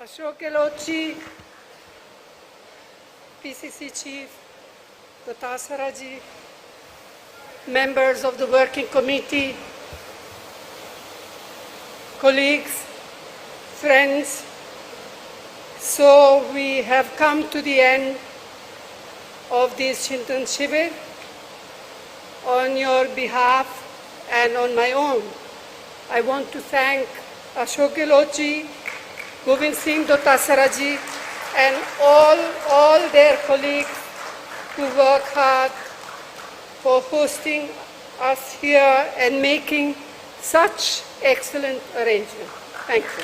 Ashok Gehlotji, PCC Chief, Dotasaraji, members of the Working Committee, colleagues, friends. So we have come to the end of this Chintan Shivir. On your behalf and on my own, I want to thank Ashok Gehlotji, Govind Singh Dotasaraji, and all their colleagues who work hard for hosting us here and making such excellent arrangements. Thank you.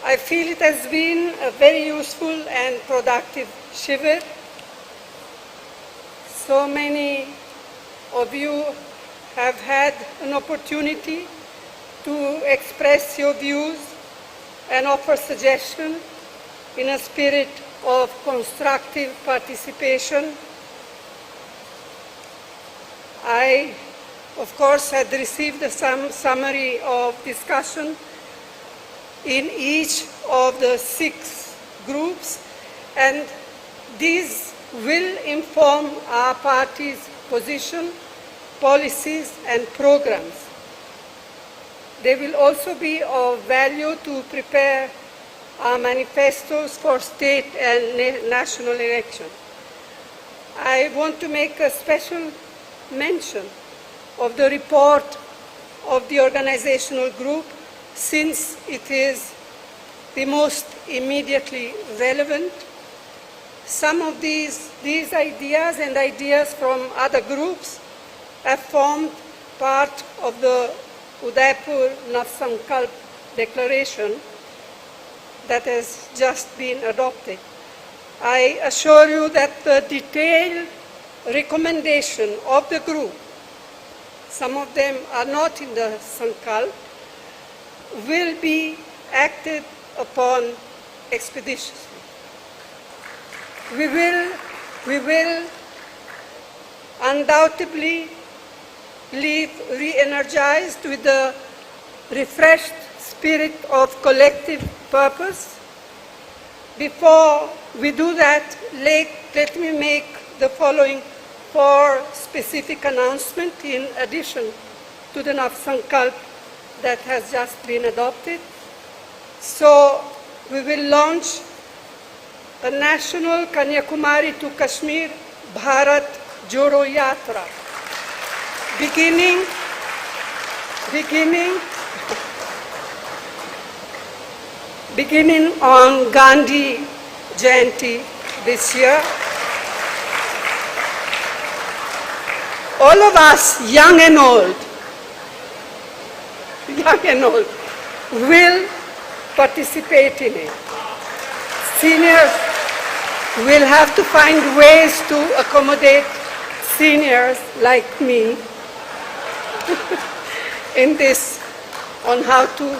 I feel it has been a very useful and productive Shivir. So many of you have had an opportunity to express your views and offer suggestions in a spirit of constructive participation. I, of course, had received some summary of discussion in each of the 6 groups, and these will inform our party's position, policies, and programs. They will also be of value to prepare our manifestos for state and national election. I want to make a special mention of the report of the organizational group, since it is the most immediately relevant. Some of these ideas and ideas from other groups have formed part of the Udaipur Nav Sankalp declaration that has just been adopted. I assure you that the detailed recommendation of the group, some of them are not in the Sankalp, will be acted upon expeditiously. We will undoubtedly leave re-energized with the refreshed spirit of collective purpose. Before we do that, let me make the following 4 specific announcements in addition to the Nav Sankalp that has just been adopted. So we will launch a national Kanyakumari to Kashmir Bharat Jodo Yatra, beginning on Gandhi Jayanti this year. All of us, young and old, will participate in it. Seniors will have to find ways to accommodate seniors like me in this, on how to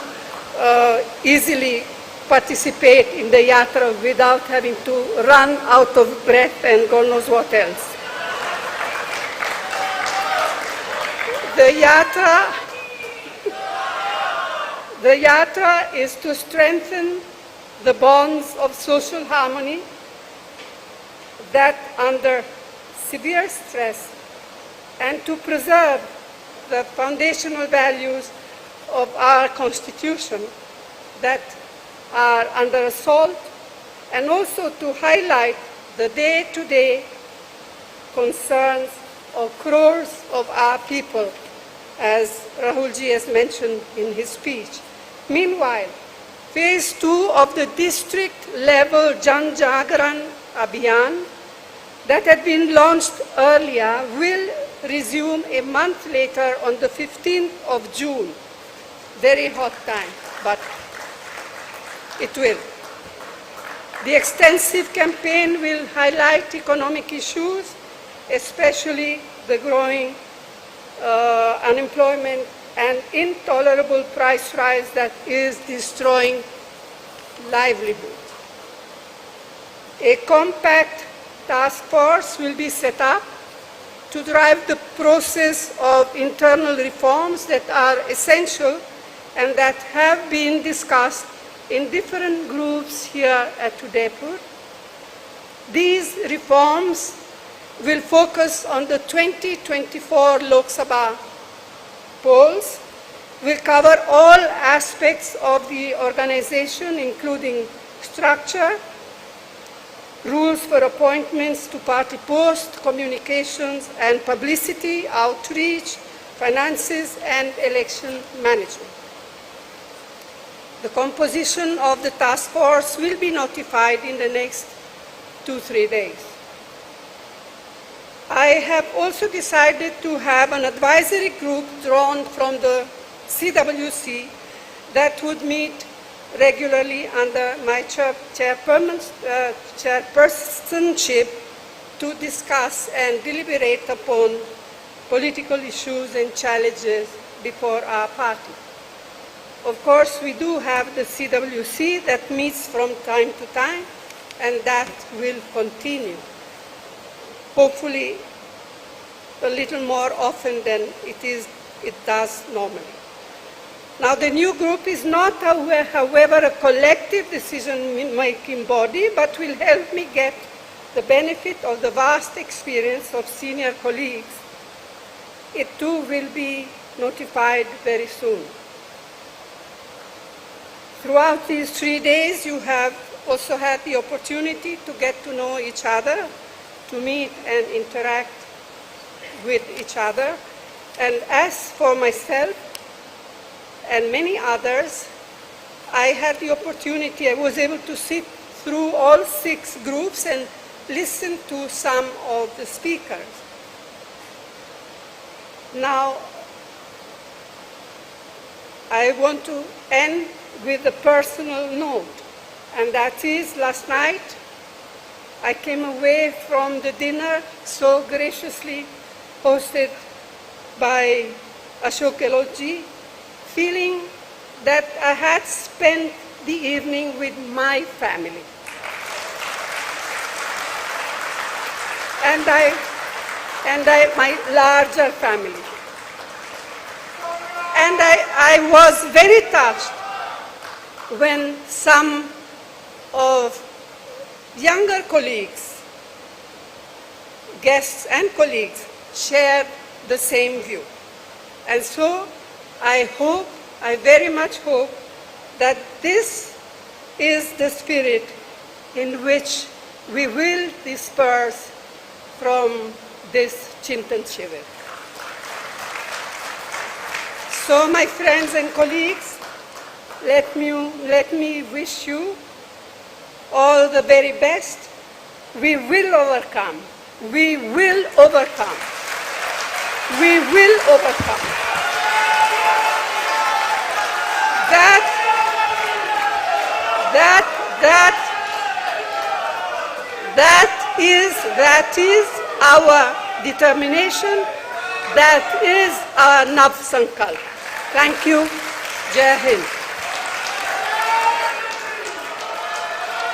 easily participate in the yatra without having to run out of breath and God knows what else. The yatra is to strengthen the bonds of social harmony that under severe stress, and to preserve the foundational values of our Constitution that are under assault, and also to highlight the day-to-day concerns of crores of our people, as Rahulji has mentioned in his speech. Meanwhile, Phase 2 of the district-level Jan Jagran Abhiyan that had been launched earlier will resume a month later on the 15th of June. Very hot time, but it will. The extensive campaign will highlight economic issues, especially the growing unemployment and intolerable price rise that is destroying livelihood. A compact task force will be set up to drive the process of internal reforms that are essential and that have been discussed in different groups here at Udaipur. These reforms will focus on the 2024 Lok Sabha polls, will cover all aspects of the organization, including structure, rules for appointments to party posts, communications and publicity, outreach, finances, and election management. The composition of the task force will be notified in the next 2-3 days. I have also decided to have an advisory group drawn from the CWC that would meet regularly under my chairpersonship to discuss and deliberate upon political issues and challenges before our party. Of course, we do have the CWC that meets from time to time, and that will continue, hopefully a little more often than it does normally. Now, the new group is not, however, a collective decision-making body, but will help me get the benefit of the vast experience of senior colleagues. It too will be notified very soon. Throughout these 3 days, you have also had the opportunity to get to know each other, to meet and interact with each other. And as for myself and many others, I had the opportunity, I was able to sit through all 6 groups and listen to some of the speakers. Now, I want to end with a personal note, and that is, last night I came away from the dinner so graciously hosted by Ashok Gehlotji, feeling that I had spent the evening with my family. And my larger family. And I was very touched when some of younger colleagues, guests and colleagues, shared the same view. And so I very much hope that this is the spirit in which we will disperse from this Chintan Shivir. So, my friends and colleagues, let me wish you all the very best. We will overcome. We will overcome. We will overcome. That is our determination. That is our Nav Sankalp. Thank you. Jai Hind.